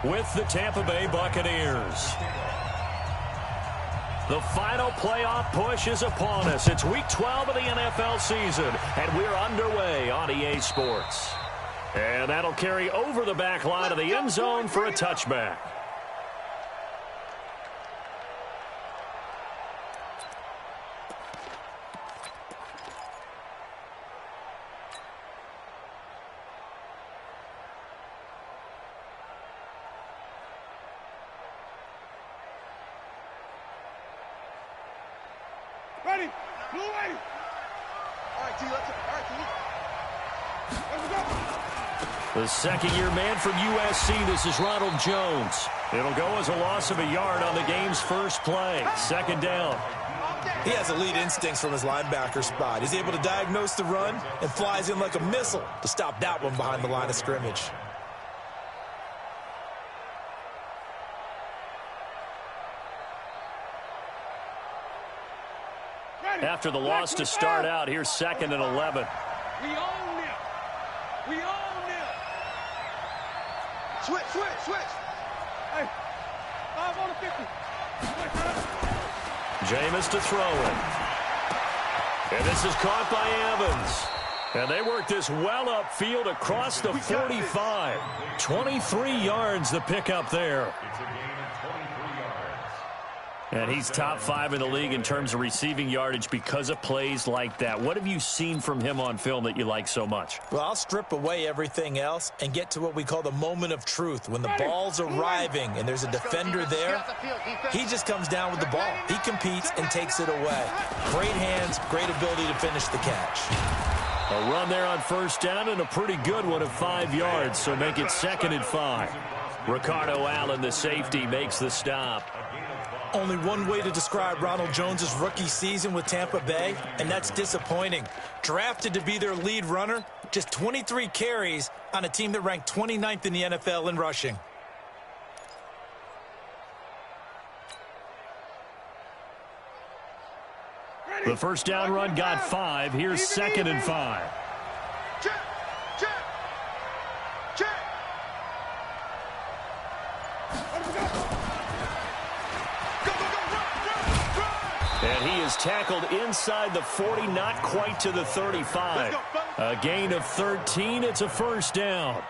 with the Tampa Bay Buccaneers. The final playoff push is upon us. It's Week 12 of the NFL season, and we're underway on EA Sports. And that'll carry over the back line of the end zone for a touchback. Ready? Blue ready. All right, T, let's go. All right, T. Let's go. The second-year man from USC, this is Ronald Jones. It'll go as a loss of a yard on the game's first play. Second down. He has elite instincts from his linebacker spot. He's able to diagnose the run and flies in like a missile to stop that one behind the line of scrimmage. After the loss to start out, here's 2nd and 11. We own them. We own them. Switch, switch, switch. Hey, 5 on the 50. Jameis to throw it. And this is caught by Evans. And they work this well upfield across the 45. 23 yards the pickup there. And he's top 5 in the league in terms of receiving yardage because of plays like that. What have you seen from him on film that you like so much? Well, I'll strip away everything else and get to what we call the moment of truth. When the ball's arriving and there's a defender there, he just comes down with the ball. He competes and takes it away. Great hands, great ability to finish the catch. A run there on first down and a pretty good one of 5 yards, so make it 2nd and 5. Ricardo Allen, the safety, makes the stop. Only one way to describe Ronald Jones' rookie season with Tampa Bay, and that's disappointing. Drafted to be their lead runner, just 23 carries on a team that ranked 29th in the NFL in rushing. The first down run got 5. Here's 2nd and 5. Check, check, check. And he is tackled inside the 40, not quite to the 35. A gain of 13. It's a first down.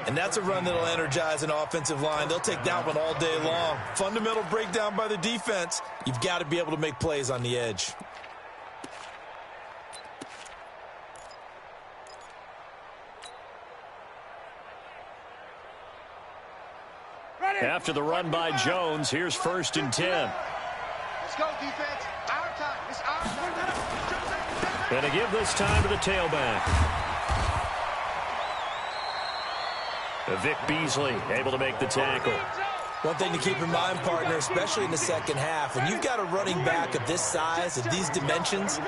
And that's a run that'll energize an offensive line. They'll take that one all day long. Fundamental breakdown by the defense. You've got to be able to make plays on the edge. After the run by Jones, here's 1st and 10. Let's go, defense. Our time. It's our time. And to give this time to the tailback. Vic Beasley able to make the tackle. One thing to keep in mind, partner, especially in the second half, when you've got a running back of this size, of these dimensions,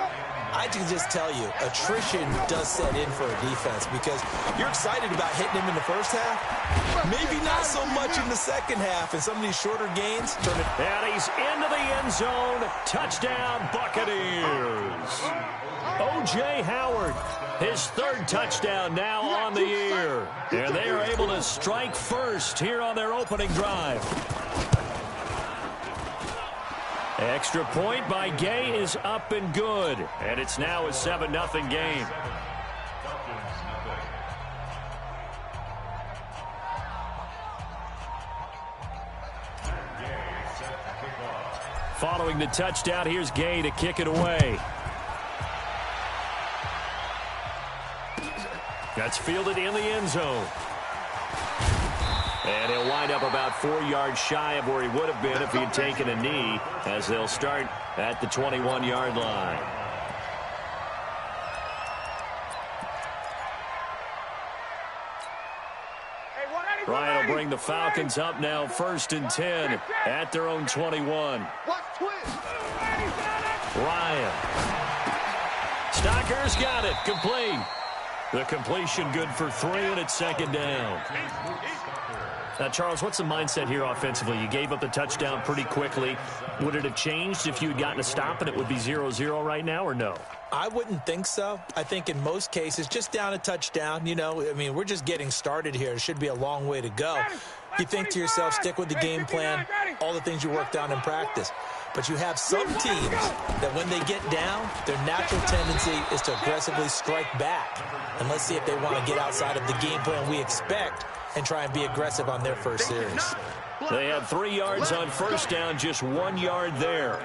I can just tell you, attrition does set in for a defense because you're excited about hitting him in the first half. Maybe not so much in the second half, and some of these shorter gains turn it. And he's into the end zone. Touchdown, Buccaneers. O.J. Howard, his 3rd touchdown now on the year. And they are able to strike first here on their opening drive. Extra point by Gay is up and good. And it's now a 7-0 game. Following the touchdown, here's Gay to kick it away. That's fielded in the end zone. And he'll wind up about 4 yards shy of where he would have been if he had taken a knee, as they'll start at the 21-yard line. Ryan will bring the Falcons up now 1st and 10 at their own 21. Ryan. Stocker's got it. Complete. The completion good for 3, and it's 2nd down. Now, Charles, what's the mindset here offensively? You gave up the touchdown pretty quickly. Would it have changed if you had gotten a stop and it would be 0-0 right now, or no? I wouldn't think so. I think in most cases, just down a touchdown, you know, I mean, we're just getting started here. It should be a long way to go. You think to yourself, stick with the game plan, all the things you worked on in practice. But you have some teams that when they get down, their natural tendency is to aggressively strike back. And let's see if they want to get outside of the game plan we expect and try and be aggressive on their first series. They had 3 yards on first down, just 1 yard there.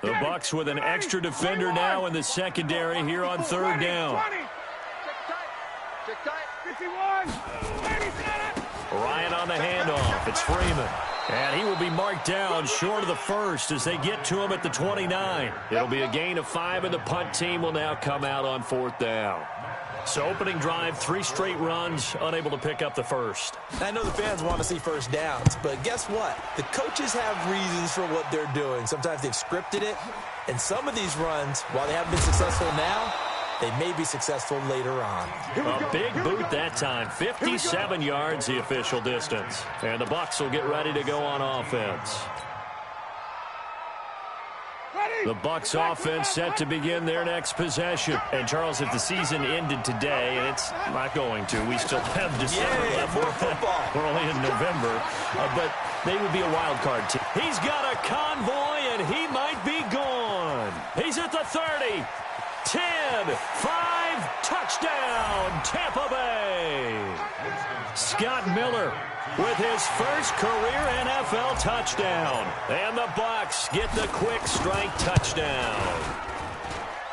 The Bucs with an extra defender now in the secondary here on third down. Ryan on the handoff. It's Freeman. And he will be marked down short of the first as they get to him at the 29. It'll be a gain of 5, and the punt team will now come out on fourth down. So opening drive, 3 straight runs, unable to pick up the first. I know the fans want to see first downs, but guess what? The coaches have reasons for what they're doing. Sometimes they've scripted it, and some of these runs, while they haven't been successful now, they may be successful later on. A big boot that time. 57 yards, the official distance. And the Bucs will get ready to go on offense. The Bucs offense set to begin their next possession. And, Charles, if the season ended today, and it's not going to, we still have December left. More football. We're only in November. But they would be a wild card team. He's got a convoy, and he might be gone. He's at the 30. 10, 5, touchdown, Tampa Bay. Scott Miller with his first career NFL touchdown. And the Bucs get the quick strike touchdown.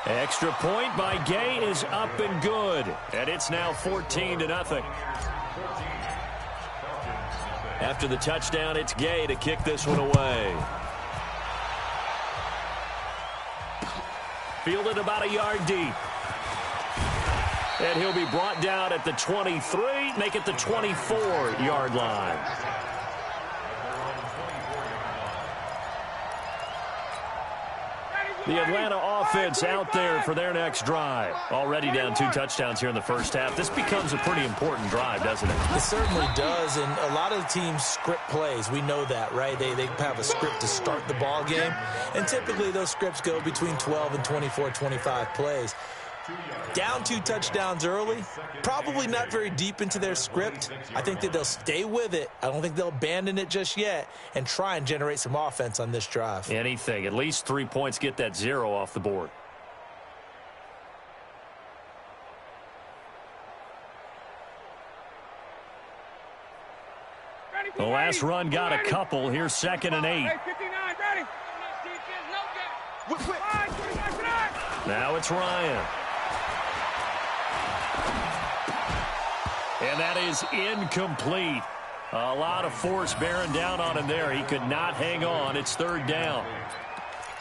Extra point by Gay is up and good. And it's now 14-0. After the touchdown, it's Gay to kick this one away. Fielded about a yard deep. And he'll be brought down at the 23, make it the 24-yard line. The Atlanta offense out there for their next drive. Already down 2 touchdowns here in the first half. This becomes a pretty important drive, doesn't it? It certainly does, and a lot of teams script plays. We know that, right? They have a script to start the ball game, and typically those scripts go between 12 and 24, 25 plays. Down 2 touchdowns early, probably not very deep into their script. I think that they'll stay with it. I don't think they'll abandon it just yet and try and generate some offense on this drive. Anything. At least 3 points, get that 0 off the board. The last run got a couple. Here's 2nd and 8. Now it's Ryan. And that is incomplete. A lot of force bearing down on him there. He could not hang on. It's 3rd down.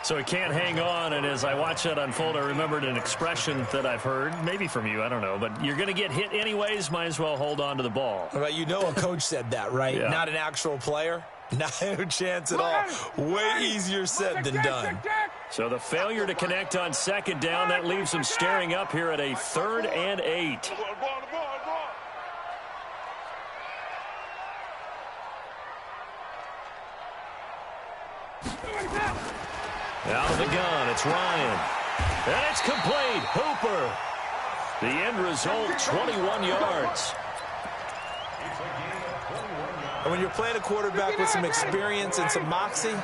So he can't hang on, and as I watch that unfold, I remembered an expression that I've heard, maybe from you, I don't know, but you're going to get hit anyways, might as well hold on to the ball. Well, you know a coach said that, right? Yeah. Not an actual player. Not a chance at all. Way easier said than done. So the failure to connect on 2nd down, that leaves him staring up here at a 3rd and 8. Out of the gun, it's Ryan. And it's complete. Hooper. The end result, 21 yards. And when you're playing a quarterback with some experience and some moxie,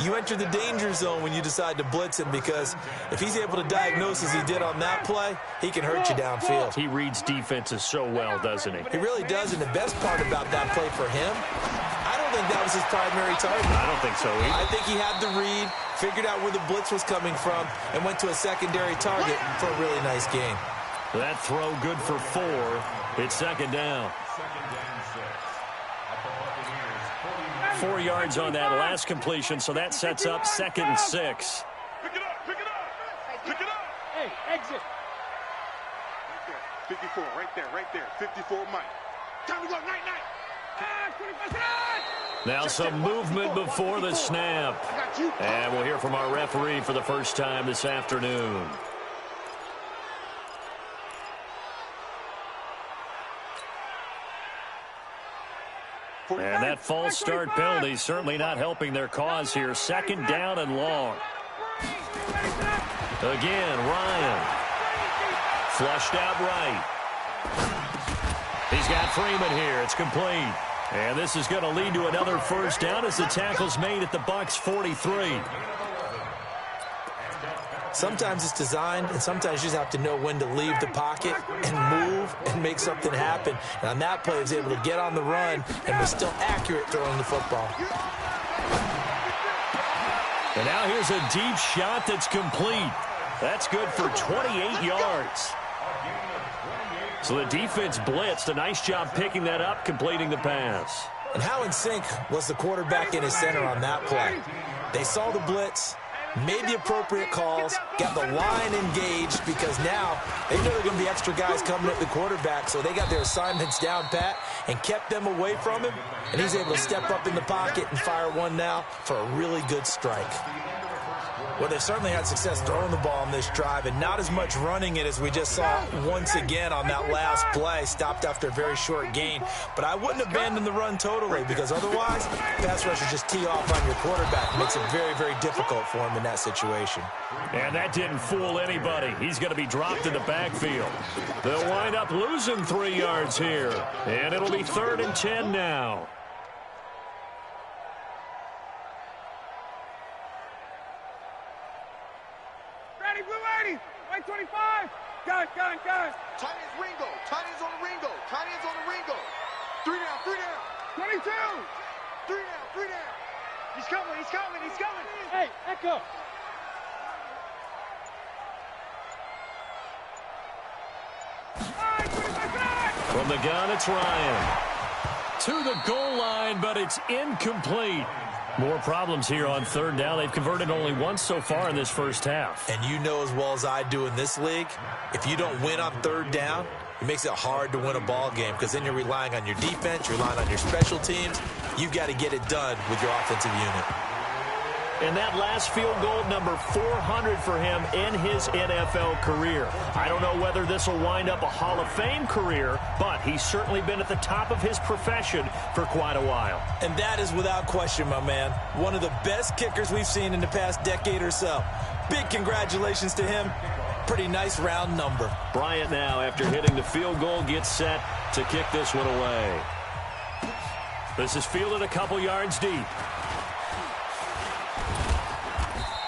you enter the danger zone when you decide to blitz him, because if he's able to diagnose as he did on that play, he can hurt you downfield. He reads defenses so well, doesn't he? He really does, and the best part about that play for him, I don't think that was his primary target. I don't think so either. I think he had the read, figured out where the blitz was coming from, and went to a secondary target for a really nice gain. That throw good for 4. It's 2nd down. 4 yards on that last completion, so that sets up 2nd and 6. Pick it up, pick it up, pick it up. Hey, exit. Right there, 54, right there, 54, Mike. Time to go, night. Now some movement before the snap. And we'll hear from our referee for the first time this afternoon. And that false start penalty certainly not helping their cause here. 2nd down and long. Again, Ryan. Flushed out right. He's got Freeman here. It's complete. And this is going to lead to another first down as the tackle's made at the Bucs 43. Sometimes it's designed, and sometimes you just have to know when to leave the pocket and move and make something happen. And on that play, he was able to get on the run and was still accurate throwing the football. And now here's a deep shot that's complete. That's good for 28 yards. So the defense blitzed. A nice job picking that up, completing the pass. And how in sync was the quarterback in his center on that play? They saw the blitz, made the appropriate calls, got the line engaged because now they know there are going to be extra guys coming at the quarterback, so they got their assignments down pat and kept them away from him, and he's able to step up in the pocket and fire one now for a really good strike. Well, they've certainly had success throwing the ball on this drive and not as much running it as we just saw once again on that last play. Stopped after a very short gain. But I wouldn't abandon the run totally because otherwise, pass rushers just tee off on your quarterback. It makes it very, very difficult for him in that situation. And that didn't fool anybody. He's going to be dropped in the backfield. They'll wind up losing 3 yards here. And it'll be 3rd and 10 now. Right 25. Got it. Tight ends Ringo. Tight ends on the Ringo. 3 down. 22. 3 down. He's coming. Hey, Echo. From the gun, it's Ryan. To the goal line, but it's incomplete. More problems here on 3rd down. They've converted only once so far in this first half. And you know as well as I do in this league, if you don't win on 3rd down, it makes it hard to win a ball game because then you're relying on your defense, you're relying on your special teams. You've got to get it done with your offensive unit. And that last field goal, number 400 for him in his NFL career. I don't know whether this will wind up a Hall of Fame career, but he's certainly been at the top of his profession for quite a while. And that is without question, my man. One of the best kickers we've seen in the past decade or so. Big congratulations to him. Pretty nice round number. Bryant now, after hitting the field goal, gets set to kick this one away. This is fielded a couple yards deep.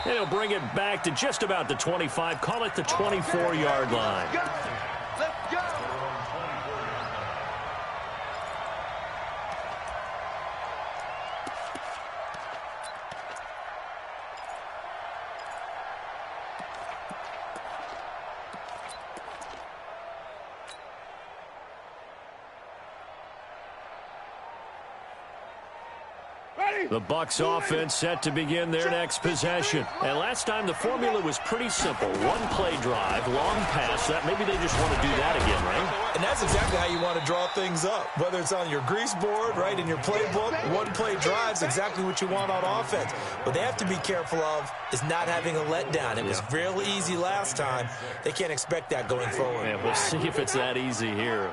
And he'll bring it back to just about the 25. Call it the 24-yard line. Let's go. The Bucs offense set to begin their next possession. And last time the formula was pretty simple. One play drive, long pass. That maybe they just want to do that again, right? And that's exactly how you want to draw things up. Whether it's on your grease board, right, in your playbook, one play drive's exactly what you want on offense. What they have to be careful of is not having a letdown. It was real easy last time. They can't expect that going forward. Yeah, we'll see if it's that easy here.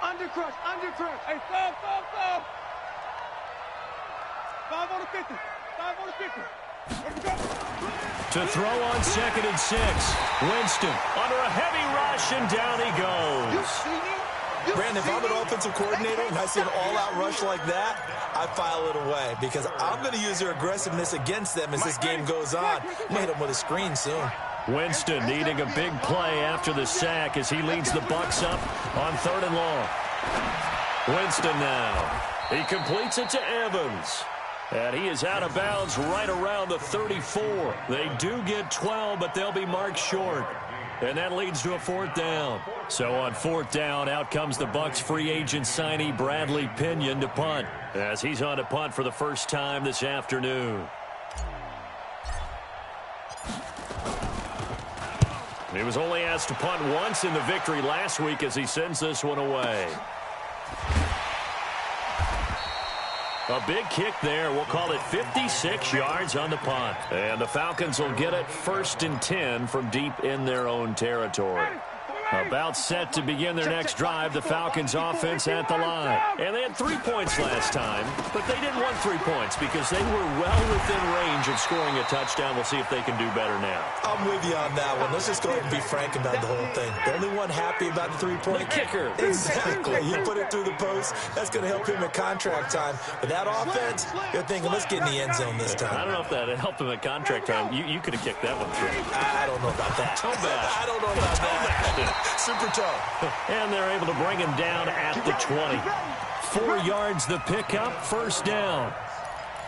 Undercrush. Hey, stop. 5 on the 50. Let's go. To throw on 2nd and 6. Winston under a heavy rush, and down he goes. Brandon, if I'm an offensive coordinator and I see an all-out rush like that, I file it away because I'm going to use their aggressiveness against them as this game goes on. I'm going to hit them with a screen soon. Winston needing a big play after the sack as he leads the Bucs up on 3rd and long. Winston now. He completes it to Evans. And he is out of bounds right around the 34. They do get 12, but they'll be marked short. And that leads to a 4th down. So on 4th down, out comes the Bucs free agent signee Bradley Pinion to punt, as he's on to punt for the first time this afternoon. He was only asked to punt once in the victory last week as he sends this one away. A big kick there. We'll call it 56 yards on the punt. And the Falcons will get it 1st and 10 from deep in their own territory. About set to begin their next drive, the Falcons offense at the line. And they had 3 points last time, but they didn't want 3 points because they were well within range of scoring a touchdown. We'll see if they can do better now. I'm with you on that one. Let's just go ahead and be frank about the whole thing. The only one happy about the 3-point kicker. Exactly. You put it through the post, that's going to help him at contract time. But that offense, you're thinking, let's get in the end zone this time. I don't know if that helped him at contract time. You could have kicked that one through. I don't know about that. Toe bash. I don't know about that. Super toe. And they're able to bring him down at the 20. 4 yards the pickup, first down.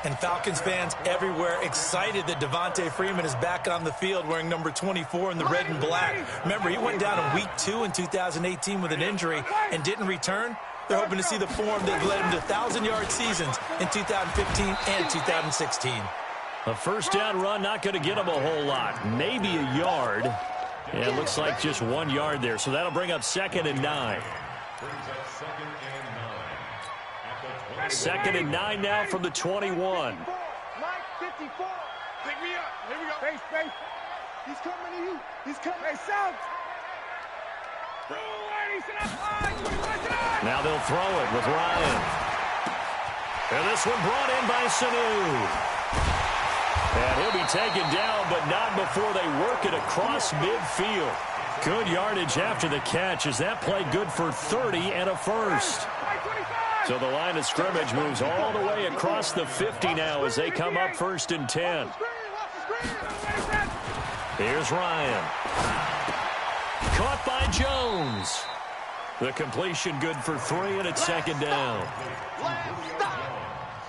And Falcons fans everywhere excited that Devontae Freeman is back on the field wearing number 24 in the red and black. Remember, he went down in week 2 in 2018 with an injury and didn't return. They're hoping to see the form that led him to 1,000-yard seasons in 2015 and 2016. A first down run, not going to get him a whole lot. Maybe a yard. Yeah, it looks like just 1 yard there. So that'll bring up 2nd and 9. 2nd and 9 now from the 21. Mike, 54. Pick me up. Here we go. Face. He's coming to you. He's coming. Hey, South. Now they'll throw it with Ryan. And this one brought in by Sanu. And he'll be taken down, but not before they work it across midfield. Good yardage after the catch as that play good for 30 and a first. So the line of scrimmage moves all the way across the 50 now as they come up 1st and 10. Here's Ryan. Caught by Jones. The completion good for 3, and it's 2nd down.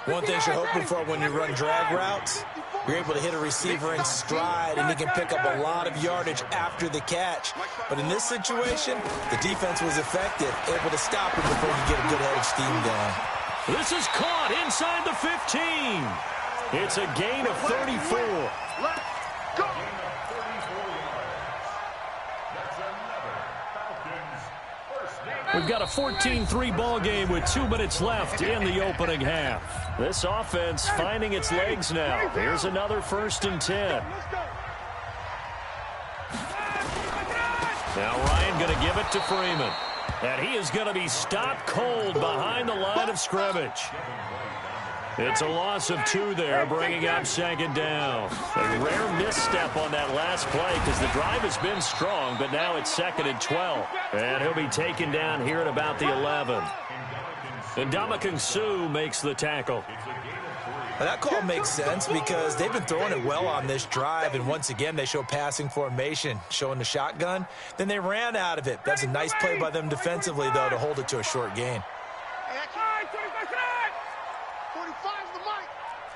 One thing you're hoping for when you run drag routes, you're able to hit a receiver in stride, and he can pick up a lot of yardage after the catch. But in this situation, the defense was effective, able to stop him before he get a good head of steam going. This is caught inside the 15. It's a gain of 34. Let's go. We've got a 14-3 ball game with 2 minutes left in the opening half. This offense finding its legs now. Here's another 1st and 10. Now Ryan going to give it to Freeman. And he is going to be stopped cold behind the line of scrimmage. It's a loss of 2 there, bringing up 2nd down. A rare misstep on that last play because the drive has been strong, but now it's 2nd and 12. And he'll be taken down here at about the 11. And Ndamukong Suh makes the tackle. Now that call makes sense because they've been throwing it well on this drive, and once again they show passing formation, showing the shotgun. Then they ran out of it. That's a nice play by them defensively, though, to hold it to a short gain.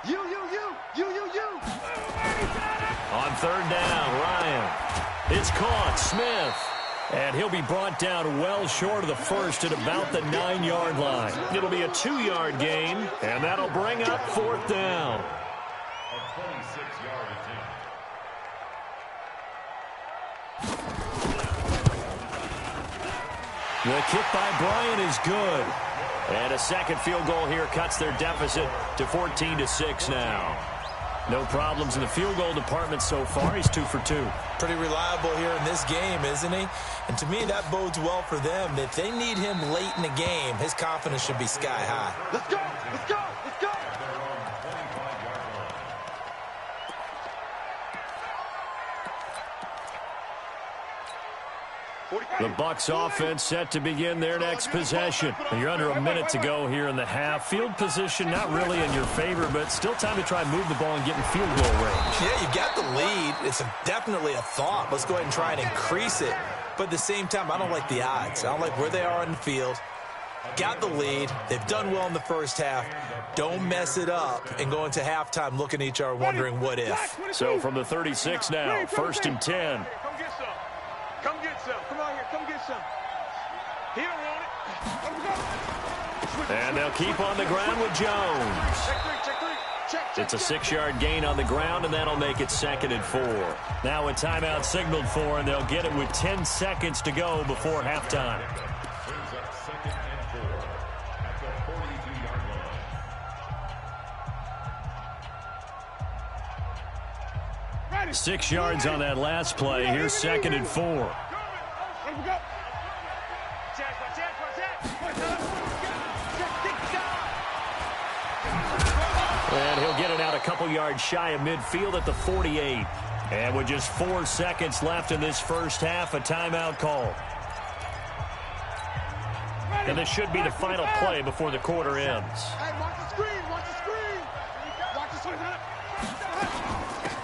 You. On 3rd down, Ryan. It's caught, Smith. And he'll be brought down well short of the first at about the 9-yard line. It'll be a 2-yard gain, and that'll bring up 4th down. The kick by Bryant is good. And a second field goal here cuts their deficit to 14-6 now. No problems in the field goal department so far. He's 2 for 2. Pretty reliable here in this game, isn't he? And to me, that bodes well for them. If they need him late in the game, his confidence should be sky high. Let's go. Let's go. Let's go. The Bucs offense set to begin their next possession. You're under a minute to go here in the half. Field position not really in your favor, but still time to try and move the ball and get in field goal range. Yeah, you've got the lead. It's definitely a thought. Let's go ahead and try and increase it. But at the same time, I don't like the odds. I don't like where they are in the field. Got the lead. They've done well in the first half. Don't mess it up and go into halftime looking at each other wondering what if. So from the 36 now, 1st and 10. Come get some. Come on here. Come get some. He don't want it. And they'll keep on the ground with Jones. Check 3. It's a 6-yard gain on the ground, and that'll make it 2nd and 4. Now a timeout signaled for, and they'll get it with 10 seconds to go before halftime. 6 yards on that last play. Here's 2nd and 4. And he'll get it out a couple yards shy of midfield at the 48. And with just 4 seconds left in this first half, a timeout call. And this should be the final play before the quarter ends. Hey, watch the screen, watch the screen. Watch the screen.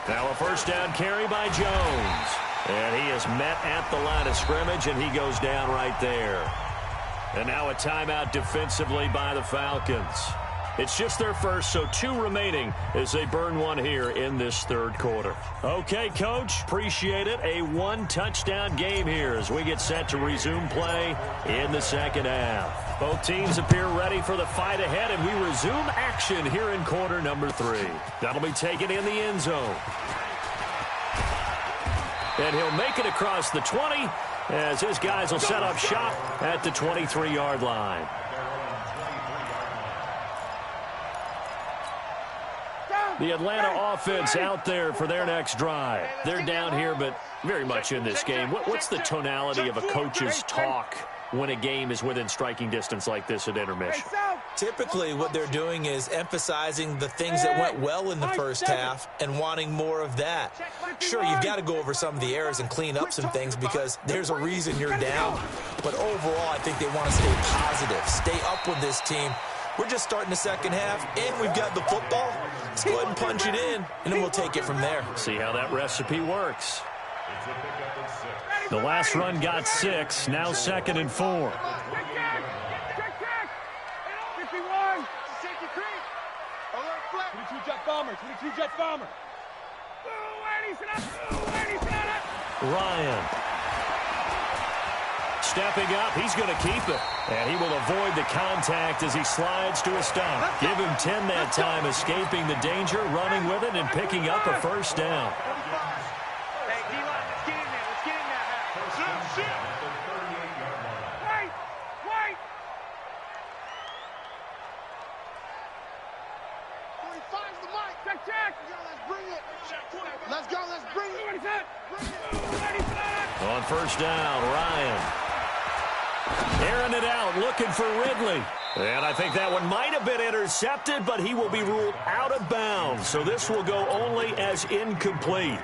Now a first down carry by Jones. And he is met at the line of scrimmage, and he goes down right there. And now a timeout defensively by the Falcons. It's just their first, so 2 remaining as they burn one here in this third quarter. Okay, Coach, appreciate it. A 1-touchdown game here as we get set to resume play in the second half. Both teams appear ready for the fight ahead, and we resume action here in quarter number 3. That'll be taken in the end zone. And he'll make it across the 20 as his guys will set up shop at the 23-yard line. The Atlanta offense out there for their next drive. They're down here, but very much in this game. What's the tonality of a coach's talk when a game is within striking distance like this at intermission? Typically, what they're doing is emphasizing the things that went well in the first half and wanting more of that. Sure, you've got to go over some of the errors and clean up some things because there's a reason you're down. But overall, I think they want to stay positive, stay up with this team. We're just starting the second half, and we've got the football. Let's go ahead and punch it in, and then we'll take it from there. See how that recipe works. The last run got 6, now 2nd and 4. Check. 51. Safety creep. Alert flat. 22 Jet Bomber. 22 Jet Bomber. Ryan. Stepping up, he's going to keep it. And he will avoid the contact as he slides to a stop. Give him 10 that time, escaping the danger, running with it, and picking up a first down. Hey, D-line, let's get in there. Let's get in there. Wait. 45's the mic. Check. Let's bring it. Let's go. Let's bring it. On first down, Ryan. Airing it out, looking for Ridley. And I think that one might have been intercepted, but he will be ruled out of bounds. So this will go only as incomplete.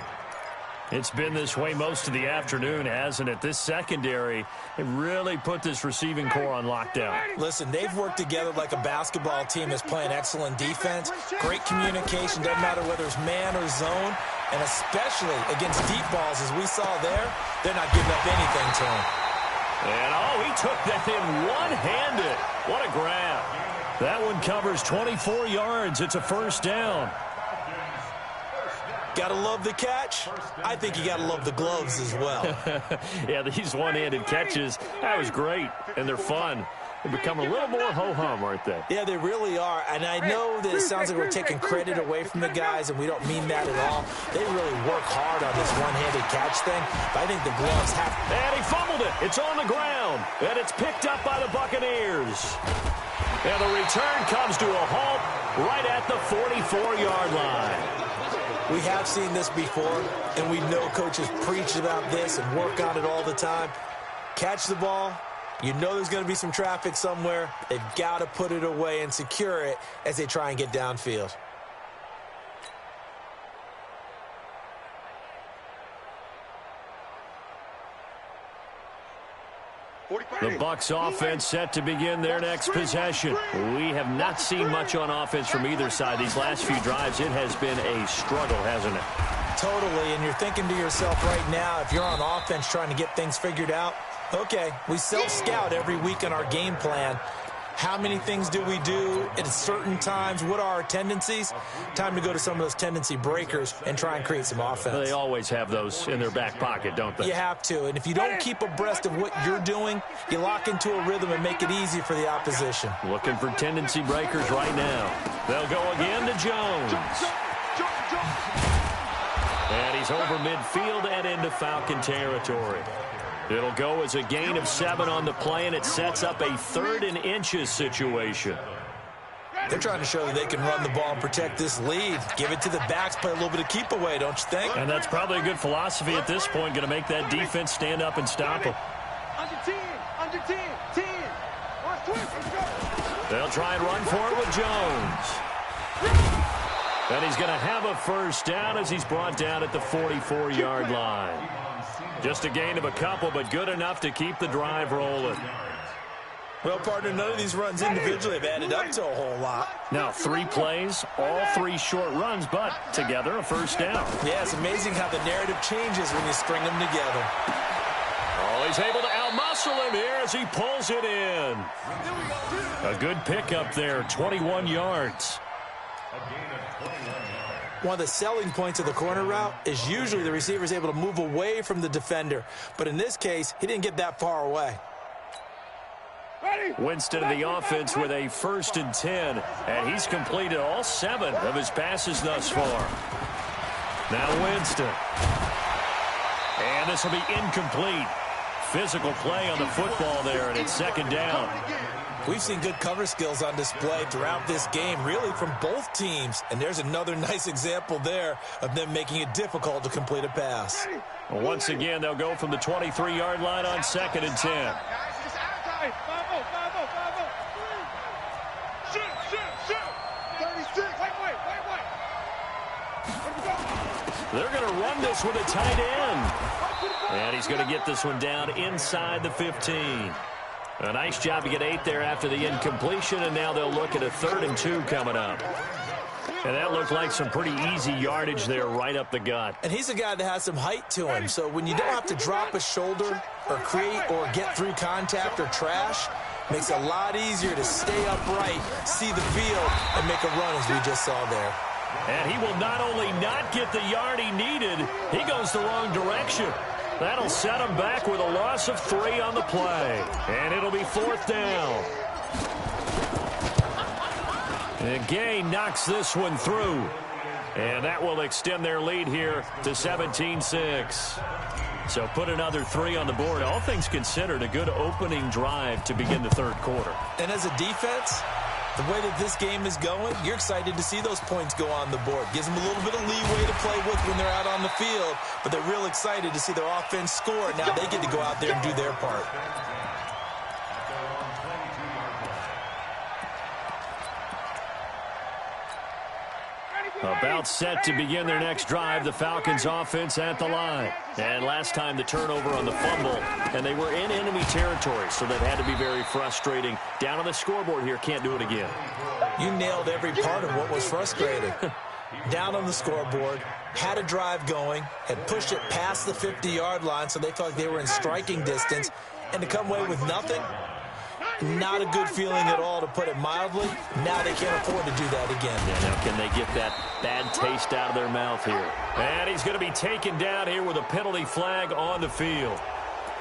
It's been this way most of the afternoon, hasn't it? This secondary, it really put this receiving core on lockdown. Listen, they've worked together like a basketball team that's playing excellent defense. Great communication, doesn't matter whether it's man or zone. And especially against deep balls, as we saw there, they're not giving up anything to him. And, he took that in one-handed. What a grab. That one covers 24 yards. It's a first down. Got to love the catch. I think you got to love the gloves as well. Yeah, these one-handed catches, that was great, and they're fun. They become a little more ho-hum, aren't they? Yeah, they really are. And I know that it sounds like we're taking credit away from the guys, and we don't mean that at all. They really work hard on this one-handed catch thing. But I think the gloves have... And he fumbled it. It's on the ground. And it's picked up by the Buccaneers. And the return comes to a halt right at the 44-yard line. We have seen this before, and we know coaches preach about this and work on it all the time. Catch the ball. You know there's going to be some traffic somewhere. They've got to put it away and secure it as they try and get downfield. The Bucs offense set to begin their next possession. We have not seen much on offense from either side. These last few drives, it has been a struggle, hasn't it? Totally, and you're thinking to yourself right now, if you're on offense trying to get things figured out, okay, we self-scout every week on our game plan. How many things do we do at certain times? What are our tendencies? Time to go to some of those tendency breakers and try and create some offense. They always have those in their back pocket, don't they? You have to, and if you don't keep abreast of what you're doing, you lock into a rhythm and make it easy for the opposition. Looking for tendency breakers right now. They'll go again to Jones. And he's over midfield and into Falcon territory. It'll go as a gain of 7 on the play, and it sets up a 3rd and inches situation. They're trying to show that they can run the ball and protect this lead. Give it to the backs, play a little bit of keep away, don't you think? And that's probably a good philosophy at this point, going to make that defense stand up and stop them. Under 10. 10. They'll try and run for it with Jones. And he's going to have a first down as he's brought down at the 44-yard line. Just a gain of a couple, but good enough to keep the drive rolling. Well, partner, none of these runs individually have added up to a whole lot. Now 3 plays, all 3 short runs, but together a first down. Yeah, it's amazing how the narrative changes when you string them together. Oh, he's able to outmuscle him here as he pulls it in. A good pickup there, 21 yards. One of the selling points of the corner route is usually the receiver is able to move away from the defender. But in this case, he didn't get that far away. Winston of the offense with a 1st and 10, and he's completed all 7 of his passes thus far. Now Winston. And this will be incomplete. Physical play on the football there, and it's 2nd down. We've seen good cover skills on display throughout this game, really from both teams. And there's another nice example there of them making it difficult to complete a pass. Well, once again, they'll go from the 23-yard line on 2nd and 10. They're going to run this with a tight end. And he's going to get this one down inside the 15. A nice job to get 8 there after the incompletion, and now they'll look at a 3rd and 2 coming up. And that looked like some pretty easy yardage there right up the gut. And he's a guy that has some height to him, so when you don't have to drop a shoulder or create or get through contact or trash, makes it a lot easier to stay upright, see the field, and make a run as we just saw there. And he will not only not get the yard he needed, he goes the wrong direction. That'll set him back with a loss of 3 on the play. And it'll be 4th down. And Gay knocks this one through. And that will extend their lead here to 17-6. So put another 3 on the board. All things considered, a good opening drive to begin the 3rd quarter. And as a defense, the way that this game is going, you're excited to see those points go on the board. Gives them a little bit of leeway to play with when they're out on the field, but they're real excited to see their offense score. Now they get to go out there and do their part. About set to begin their next drive, the Falcons offense at the line. And last time the turnover on the fumble, and they were in enemy territory, so that had to be very frustrating. Down on the scoreboard here, can't do it again. You nailed every part of what was frustrating. Down on the scoreboard, had a drive going, had pushed it past the 50-yard line, so they felt like they were in striking distance, and to come away with nothing, not a good feeling at all, to put it mildly. Now they can't afford to do that again. Yeah, now can they get that bad taste out of their mouth here? And he's going to be taken down here with a penalty flag on the field.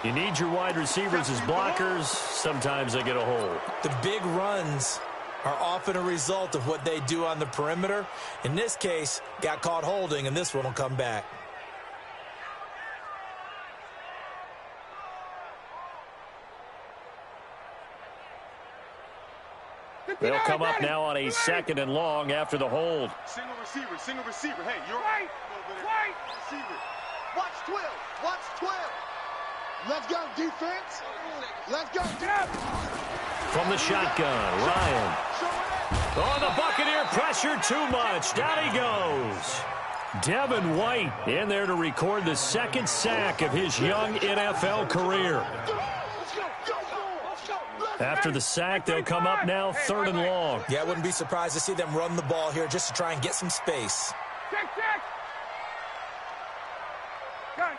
You need your wide receivers as blockers. Sometimes they get a hold. The big runs are often a result of what they do on the perimeter. In this case, got caught holding, and this one will come back. They'll come up now on a 2nd and long after the hold. Single receiver. Hey, you're right. Receiver. Watch 12. Watch 12. Let's go, defense. Let's go, depth. From the shotgun, Ryan. Oh, the Buccaneer pressure too much. Down he goes. Devin White in there to record the 2nd sack of his young NFL career. After the sack, they'll come up now 3rd and long. Yeah, I wouldn't be surprised to see them run the ball here just to try and get some space. Check. Gun.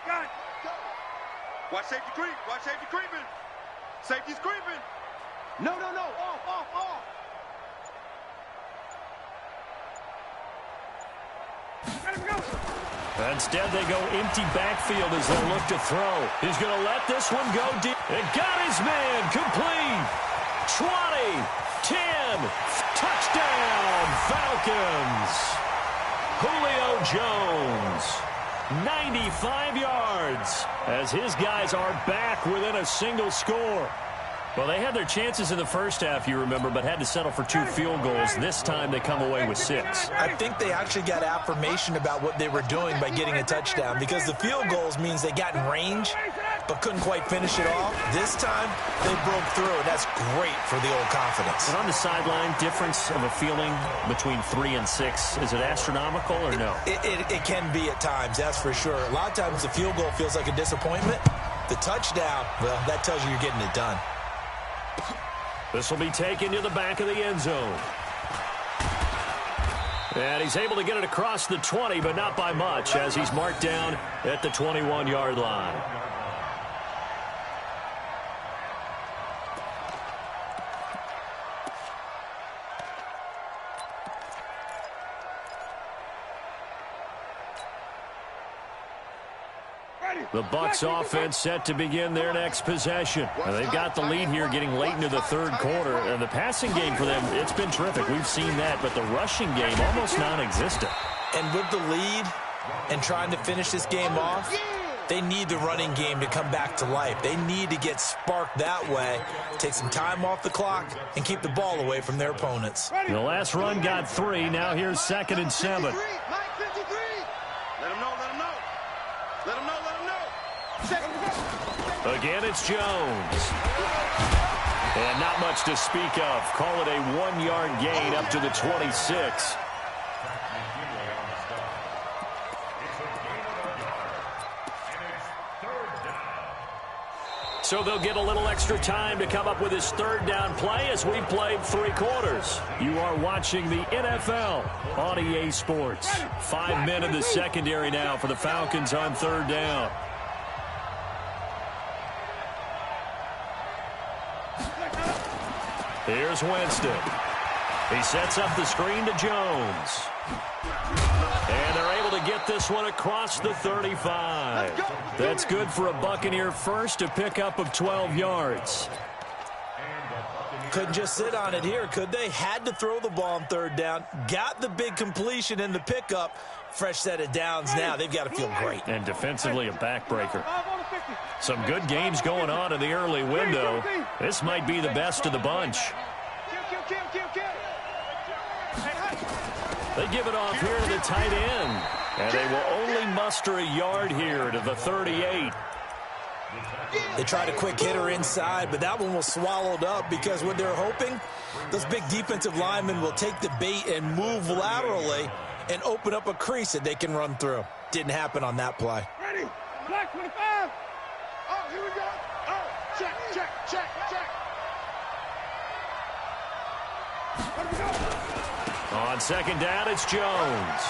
Watch safety creep. Watch safety creeping. Safety's creeping. No. Off. Instead, they go empty backfield as they look to throw. He's going to let this one go deep. And got his man complete. 20, 10, touchdown, Falcons. Julio Jones, 95 yards, as his guys are back within a single score. Well, they had their chances in the first half, you remember, but had to settle for 2 field goals. This time they come away with 6. I think they actually got affirmation about what they were doing by getting a touchdown, because the field goals means they got in range. but couldn't quite finish it off. This time, they broke through, and that's great for the old confidence. And on the sideline, difference of a feeling between 3 and 6, is it astronomical or no? It can be at times, that's for sure. A lot of times the field goal feels like a disappointment. The touchdown, well, that tells you you're getting it done. This will be taken to the back of the end zone. And he's able to get it across the 20, but not by much, as he's marked down at the 21-yard line. The Bucs offense set to begin their next possession. They've got the lead here getting late into the third quarter. And the passing game for them, it's been terrific. We've seen that, but the rushing game almost non-existent. And with the lead and trying to finish this game off, they need the running game to come back to life. They need to get sparked that way, take some time off the clock, and keep the ball away from their opponents. The last run got 3. Now here's 2nd and 7. Let him know, let him know. Let him know, let him know. Again, it's Jones. And not much to speak of. Call it a 1-yard gain up to the 26. So they'll get a little extra time to come up with his third down play as we played 3 quarters. You are watching the NFL on EA Sports. 5 men in the secondary now for the Falcons on third down. Here's Winston. He sets up the screen to Jones. And they're able to get this one across the 35. That's good for a Buccaneer first, a pickup of 12 yards. Couldn't just sit on it here, could they? Had to throw the ball on third down. Got the big completion in the pickup. Fresh set of downs now. They've got to feel great. And defensively a backbreaker. Some good games going on in the early window. This might be the best of the bunch. They give it off here to the tight end. And they will only muster a yard here to the 38. They tried a quick hitter inside, but that one was swallowed up because what they're hoping, those big defensive linemen will take the bait and move laterally and open up a crease that they can run through. Didn't happen on that play. Ready? Black 25. Oh, here we go. Oh, check. Where we go? On second down, it's Jones.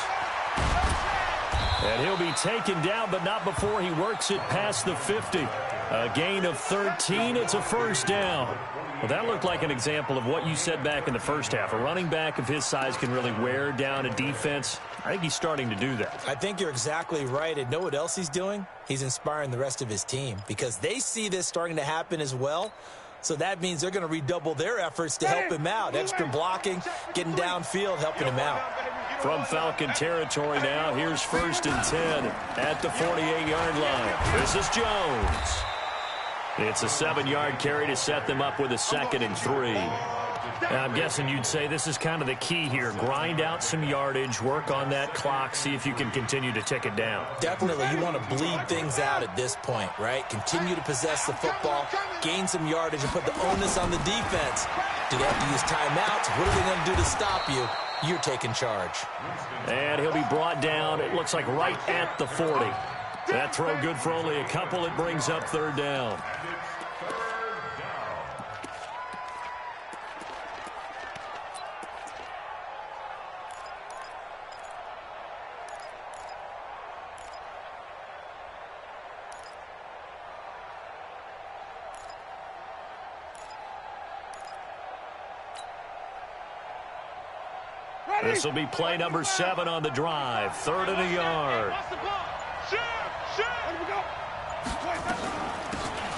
And he'll be taken down, but not before he works it past the 50. A gain of 13. It's a first down. Well, that looked like an example of what you said back in the first half. A running back of his size can really wear down a defense. I think he's starting to do that. I think you're exactly right. And know what else he's doing? He's inspiring the rest of his team because they see this starting to happen as well. So that means they're going to redouble their efforts to help him out. Extra blocking, getting downfield, helping him out. From Falcon territory now, here's 1st and 10 at the 48-yard line. This is Jones. It's a 7-yard carry to set them up with a 2nd and 3. I'm guessing you'd say this is kind of the key here. Grind out some yardage, work on that clock, see if you can continue to tick it down. Definitely. You want to bleed things out at this point, right? Continue to possess the football, gain some yardage, and put the onus on the defense. Do they have to use timeouts? What are they going to do to stop you? You're taking charge. And he'll be brought down, it looks like right at the 40. That throw good for only a couple. It brings up third down. This will be play number 7 on the drive. 3rd and a yard.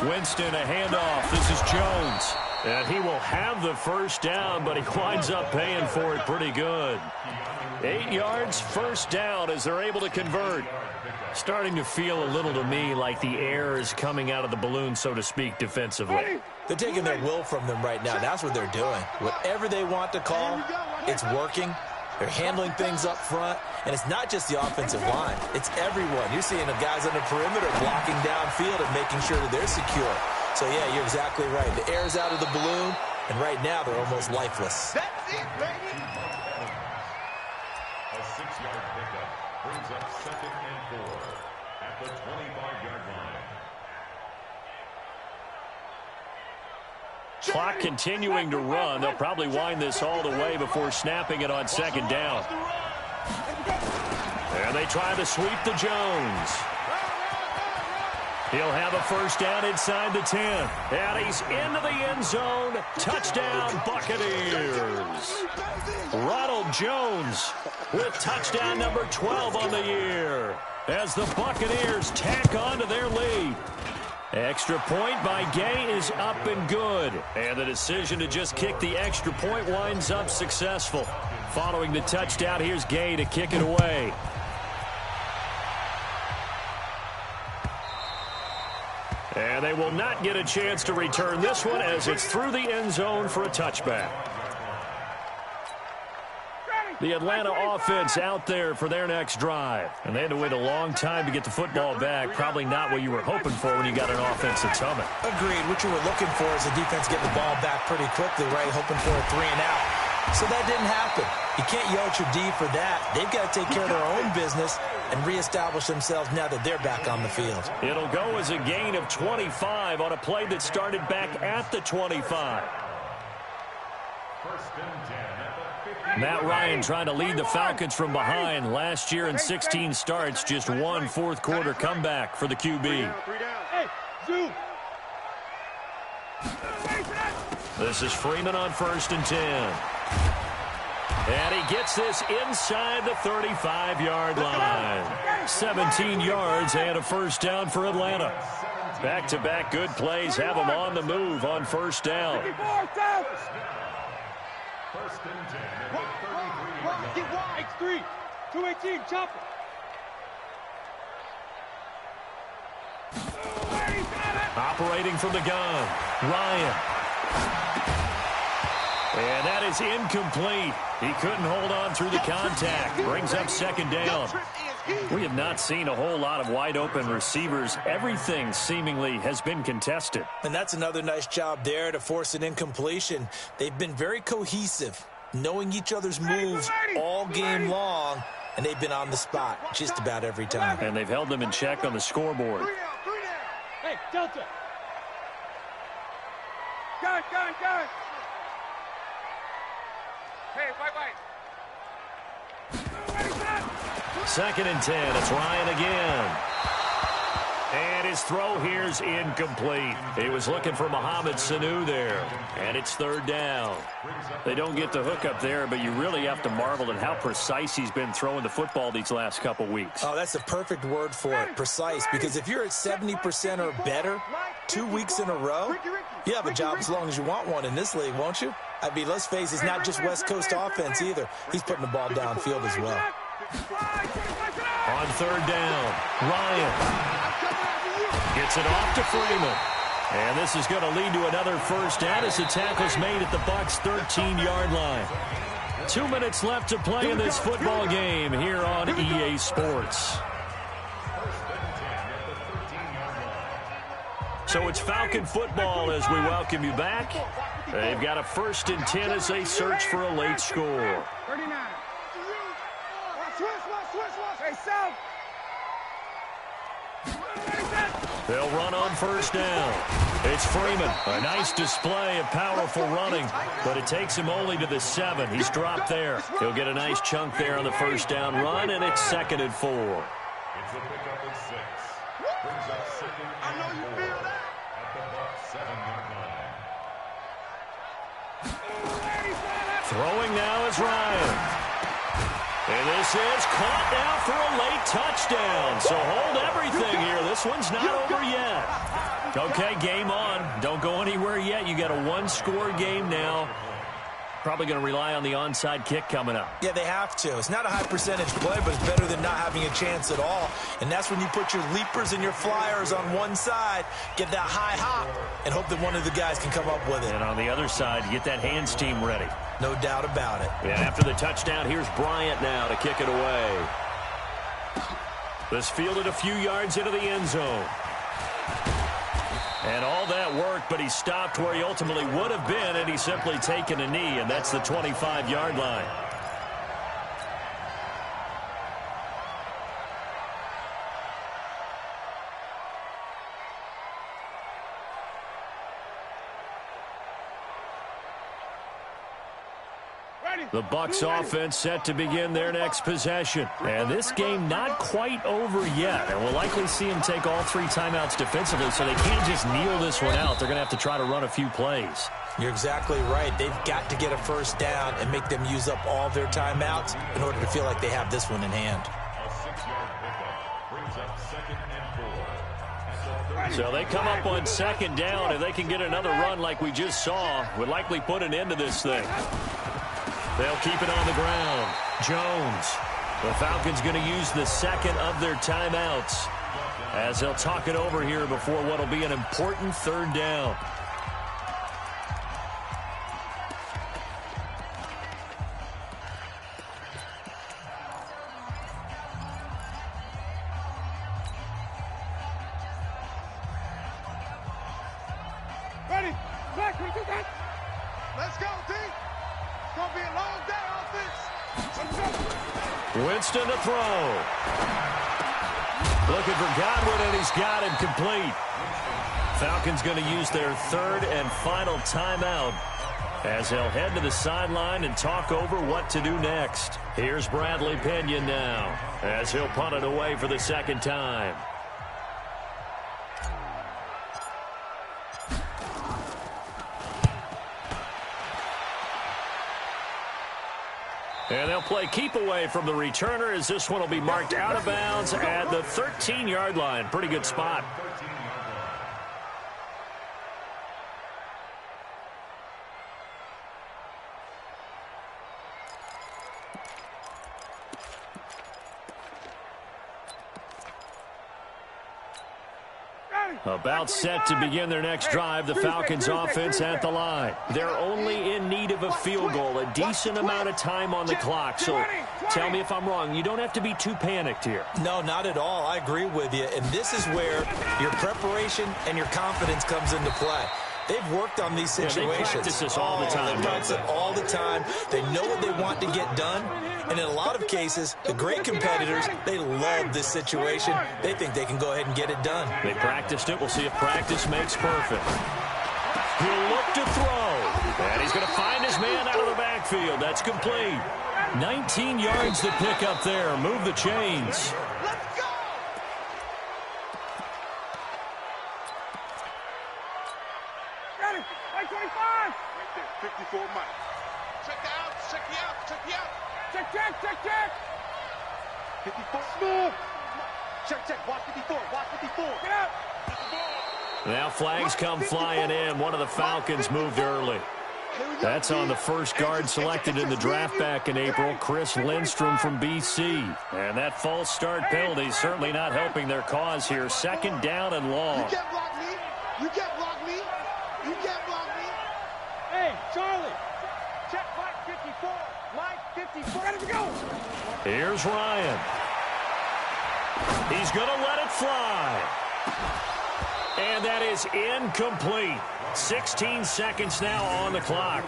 Winston, a handoff. This is Jones. And he will have the first down, but he winds up paying for it pretty good. 8 yards, first down as they're able to convert. Starting to feel a little to me like the air is coming out of the balloon, so to speak, defensively. They're taking their will from them right now. That's what they're doing. Whatever they want to call, it's working. They're handling things up front, and it's not just the offensive line. It's everyone. You're seeing the guys on the perimeter blocking downfield and making sure that they're secure. So, yeah, you're exactly right. The air's out of the balloon, and right now they're almost lifeless. That's it, baby. A 6-yard pickup brings up 2nd and 4 at the 25-yard line. Clock continuing to run. They'll probably wind this all the way before snapping it on 2nd down. And they try to sweep to Jones. He'll have a first down inside the 10. And he's into the end zone. Touchdown, Buccaneers. Ronald Jones with touchdown number 12 on the year as the Buccaneers tack on to their lead. Extra point by Gay is up and good. And the decision to just kick the extra point winds up successful. Following the touchdown, here's Gay to kick it away. And they will not get a chance to return this one as it's through the end zone for a touchback. The Atlanta offense out there for their next drive. And they had to wait a long time to get the football back. Probably not what you were hoping for when you got an offense that's humming. Agreed. What you were looking for is the defense getting the ball back pretty quickly, right? Hoping for a 3-and-out. So that didn't happen. You can't yell at your D for that. They've got to take care of their own business and reestablish themselves now that they're back on the field. It'll go as a gain of 25 on a play that started back at the 25. First and 10 at the 50. Matt Ryan trying to lead the Falcons from behind. Last year in 16 starts, just one fourth-quarter comeback for the QB. Hey, zoom. This is Freeman on 1st and 10. And he gets this inside the 35-yard line. 17 yards and a first down for Atlanta. Back-to-back good plays have them on the move on first down. First and 10 at the 33-yard line. Get wide. X3. 218. Chop it. Operating from the gun, Ryan. And that is incomplete. He couldn't hold on through the contact. Brings up 2nd down. We have not seen a whole lot of wide-open receivers. Everything seemingly has been contested. And that's another nice job there to force an incompletion. They've been very cohesive, knowing each other's moves all game long, and they've been on the spot just about every time. And they've held them in check on the scoreboard. 3 down. Hey, Delta. Gun. Hey, white. 2nd and 10. It's Ryan again. And his throw here's incomplete. He was looking for Mohamed Sanu there. And it's 3rd down. They don't get the hook up there, but you really have to marvel at how precise he's been throwing the football these last couple weeks. Oh, that's a perfect word for it, precise, because if you're at 70% or better 2 weeks in a row, you have a job as long as you want one in this league, won't you? I mean, let's face it, it's not just West Coast offense either. He's putting the ball downfield as well. On 3rd down, Ryan gets it off to Freeman. And this is going to lead to another first down as the tackle's made at the Bucs' 13-yard line. 2 minutes left to play in this football game here on EA Sports. So it's Falcon football as we welcome you back. They've got a 1st and 10 as they search for a late score. 39. Switch. Hey, South. They'll run on 1st down. It's Freeman. A nice display of powerful running, but it takes him only to the 7. He's dropped there. He'll get a nice chunk there on the 1st down run, and it's 2nd and 4. It's a pickup at 6. Brings up 2nd and 4 at the Bucs' 7-yard line. Throwing now is Ryan. And this is caught now for a late touchdown. So hold everything here. This one's not over yet. Okay, game on. Don't go anywhere yet. You got a 1-score game now. probably going to rely on the onside kick coming up. Yeah, they have to. It's not a high percentage play, but it's better than not having a chance at all. And that's when you put your leapers and your flyers on one side, get that high hop, and hope that one of the guys can come up with it. And on the other side, you get that hands team ready. No doubt about it. And after the touchdown, here's Bryant now to kick it away. This fielded a few yards into the end zone. And all that worked, but he stopped where he ultimately would have been, and he's simply taken a knee, and that's the 25-yard line. The Bucs offense set to begin their next possession. And this game not quite over yet. And we'll likely see them take all 3 timeouts defensively, so they can't just kneel this one out. They're going to have to try to run a few plays. You're exactly right. They've got to get a first down and make them use up all their timeouts in order to feel like they have this one in hand. A 6-yard pickup brings up 2nd and 4. So they come up on 2nd down. If they can get another run like we just saw, would likely put an end to this thing. They'll keep it on the ground. Jones. The Falcons going to use the 2nd of their timeouts as they'll talk it over here before what will be an important 3rd down. Ready? Back, let's go, D. It's going to be a long day offense. Winston to throw. Looking for Godwin, and he's got him complete. Falcons going to use their 3rd and final timeout as they'll head to the sideline and talk over what to do next. Here's Bradley Pinion now as he'll punt it away for the 2nd time. And they'll play keep away from the returner as this one will be marked out of bounds at the 13-yard line. Pretty good spot. About set to begin their next drive, the Falcons offense at the line. They're only in need of a field goal, a decent amount of time on the clock. So tell me if I'm wrong. You don't have to be too panicked here. No, not at all. I agree with you. And this is where your preparation and your confidence comes into play. They've worked on these situations. They practice this all the time. They practice it all the time. They know what they want to get done. And in a lot of cases, the great competitors, they love this situation. They think they can go ahead and get it done. They practiced it. We'll see if practice makes perfect. He'll look to throw. And he's going to find his man out of the backfield. That's complete. 19 yards to pick up there. Move the chains. Let's go! Ready? Like 25! Right there, 54 Mike. Check the out, check the out, check the out. Check. 54. Smooth. Check. Watch 54. Get out. Now flags come flying in. One of the Falcons moved early. That's on the first guard selected in the draft back in April, Chris Lindstrom from BC. And that false start penalty certainly not helping their cause here. 2nd down and long. You can't block me. You can't block me. You can't block me. Hey, Charlie. Check Mike 54. Mike 54. Ready to go. Here's Ryan. He's going to let it fly. And that is incomplete. 16 seconds now on the clock.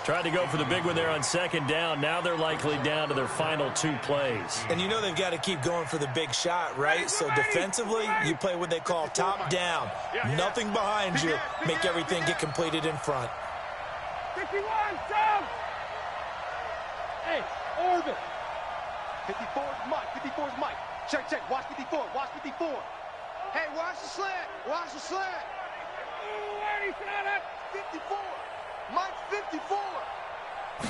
Tried to go for the big one there on 2nd down. Now they're likely down to their final 2 plays. And you know they've got to keep going for the big shot, right? So defensively, you play what they call top down. Nothing behind you. Make everything get completed in front. 51, Tom! Hey, orbit. 54 is Mike. 54 is Mike. Check. Watch 54. Hey, watch the slant. Ooh, he's got it. 54. Mike's 54. Ooh,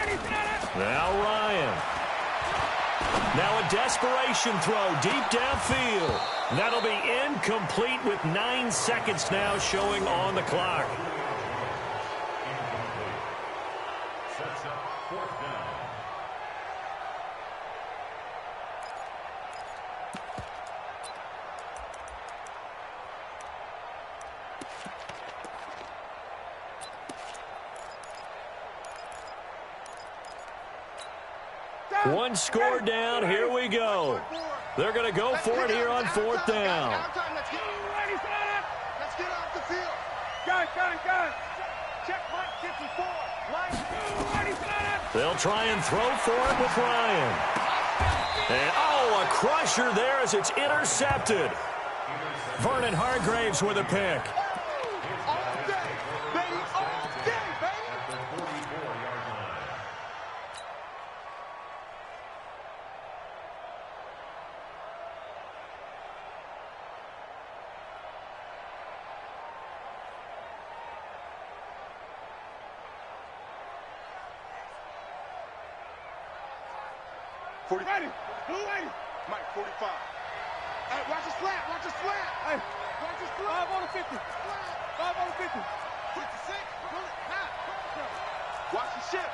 he's got it. Now Ryan. Now a desperation throw deep downfield. That'll be incomplete with 9 seconds now showing on the clock. One score down. Here we go. They're going to go for it here on 4th down. Let's get off the field. Gun. Check Mike 54. They'll try and throw for it with Ryan. And, a crusher there as it's intercepted. Vernon Hargraves with a pick. All day, baby. All day, baby. At the 44-yard line. Ready. Blue 80. Mike 45. Hey, watch the slant. Hey, watch the slant. 5 on the 50. 5 on the 50. 56. Watch the ship.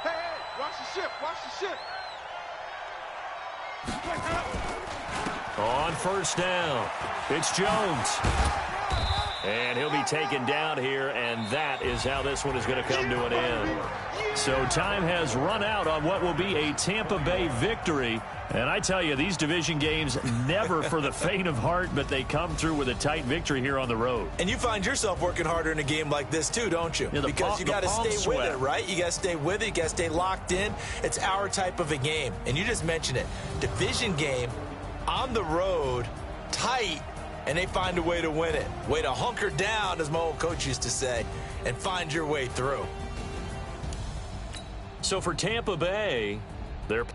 Hey, watch the ship. On 1st down, it's Jones. And he'll be taken down here, and that is how this one is going to come to an end. So time has run out on what will be a Tampa Bay victory. And I tell you, these division games never for the faint of heart, but they come through with a tight victory here on the road. And you find yourself working harder in a game like this too, don't you? Yeah, because you got to stay sweat with it, right? You got to stay with it. You got to stay locked in. It's our type of a game. And you just mentioned it. Division game, on the road, tight, and they find a way to win it. Way to hunker down, as my old coach used to say, and find your way through. So for Tampa Bay, they're